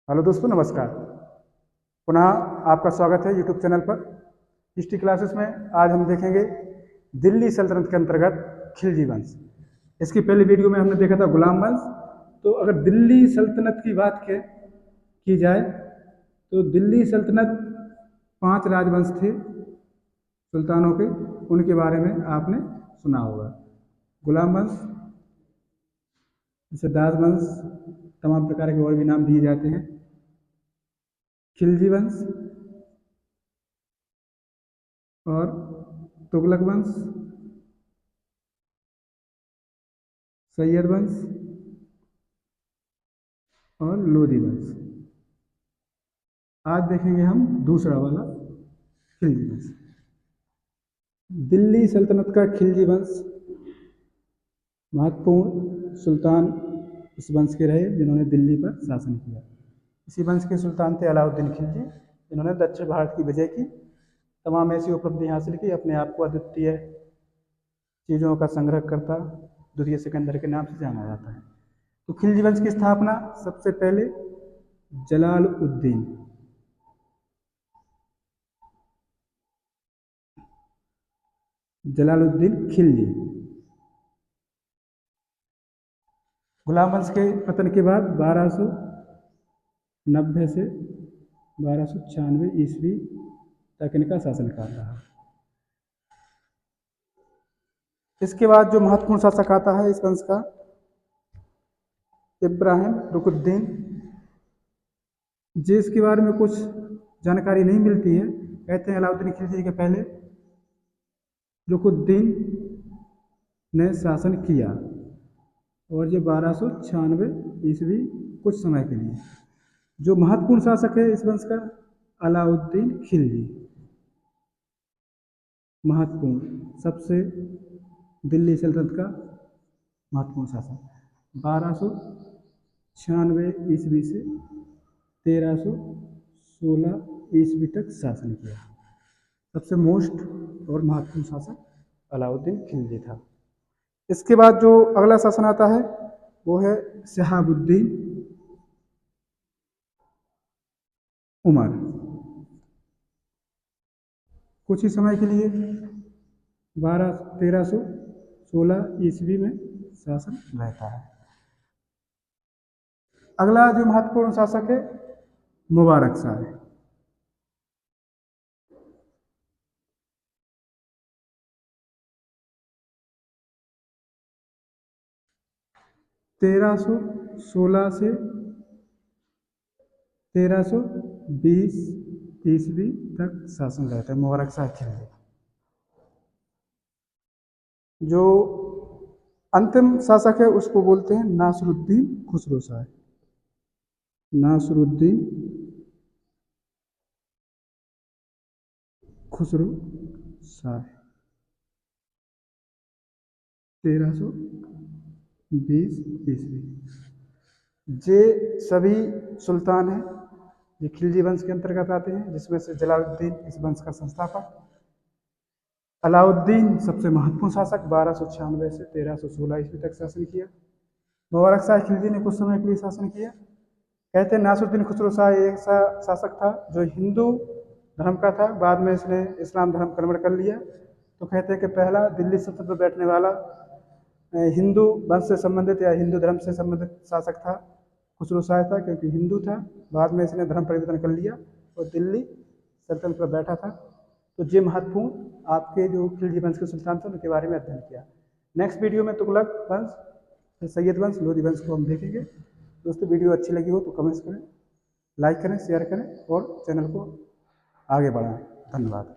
Hello दोस्तों, नमस्कार। पुनः आपका स्वागत है यूट्यूब चैनल पर। हिस्ट्री क्लासेस में आज हम देखेंगे दिल्ली सल्तनत के अंतर्गत खिलजी वंश। इसकी पहली वीडियो में हमने देखा था गुलाम वंश। तो अगर दिल्ली सल्तनत की बात की जाए तो दिल्ली सल्तनत 5 राजवंश थे सुल्तानों के, उनके बारे में आपने सुना होगा। गुलाम वंश, जिसे राजवंश, तमाम प्रकार के और भी नाम दिए जाते हैं। खिलजी वंश और तुगलक वंश, सैयद वंश और लोधी वंश। आज देखेंगे हम दूसरा वाला खिलजी वंश। दिल्ली सल्तनत का खिलजी वंश महत्वपूर्ण सुल्तान इस वंश के रहे जिन्होंने दिल्ली पर शासन किया। इसी वंश के सुल्तान थे अलाउद्दीन खिलजी, जिन्होंने दक्षिण भारत की विजय की, तमाम ऐसी उपलब्धि हासिल की, अपने आप को अद्वितीय चीज़ों का संग्रह करता द्वितीय सिकंदर के नाम से जाना जाता है। तो खिलजी वंश की स्थापना सबसे पहले जलालुद्दीन खिलजी। गुलाम वंश के पतन के बाद 1290 से 1296 ईस्वी तक इनका शासनकाल रहा। इसके बाद जो महत्वपूर्ण शासक आता है इस वंश का, इब्राहिम रुकुद्दीन। जिसके बारे में कुछ जानकारी नहीं मिलती है। कहते हैं अलाउद्दीन खिलजी के पहले रुकुद्दीन ने शासन किया और ये 1296 ईस्वी कुछ समय के लिए। जो महत्वपूर्ण शासक है इस वंश का, अलाउद्दीन खिलजी। महत्वपूर्ण, सबसे दिल्ली सल्तनत का महत्वपूर्ण शासक, 1296 ईस्वी से 1316 ईस्वी तक शासन किया। सबसे मोस्ट और महत्वपूर्ण शासक अलाउद्दीन खिलजी था। इसके बाद जो अगला शासन आता है वो है शहाबुद्दीन उमर। कुछ ही समय के लिए 1316 ईस्वी में शासन रहता है। अगला जो महत्वपूर्ण शासक है मुबारक शाह है। 1316 से 1320 ईस्वी तक शासन रहता है मुबारक शाह खिलजी। जो अंतिम शासक है उसको बोलते हैं नासरुद्दीन खुसरो शाह। नासरुद्दीन खुसरो शाह 1320 ईस्वी। ये सभी सुल्तान हैं ये खिलजी वंश के अंतर्गत आते हैं, जिसमें से जलालुद्दीन इस वंश का संस्थापक, अलाउद्दीन सबसे महत्वपूर्ण शासक, 1296 से 1316 ईस्वी तक शासन किया। मुबारक शाह खिलजी ने कुछ समय के लिए शासन किया। कहते हैं नासरुद्दीन खुसरो शाह एक ऐसा शासक था जो हिंदू धर्म का था, बाद में इसने इस्लाम धर्म कन्वर्ट कर लिया। तो कहते हैं कि पहला दिल्ली सल्तनत पर बैठने वाला हिंदू वंश से संबंधित या हिंदू धर्म से संबंधित शासक था खुसरो शाह था, क्योंकि हिंदू था। बाद में इसने धर्म परिवर्तन कर लिया और दिल्ली सल्तनत पर बैठा था। तो ये महत्वपूर्ण आपके जो खिलजी वंश के सुल्तान थे उनके बारे में अध्ययन किया। नेक्स्ट वीडियो में तुगलक वंश, फिर सैयद वंश, लोधी वंश को हम देखेंगे। दोस्तों, वीडियो अच्छी लगी हो तो कमेंट्स करें, लाइक करें, शेयर करें और चैनल को आगे बढ़ाएं। धन्यवाद।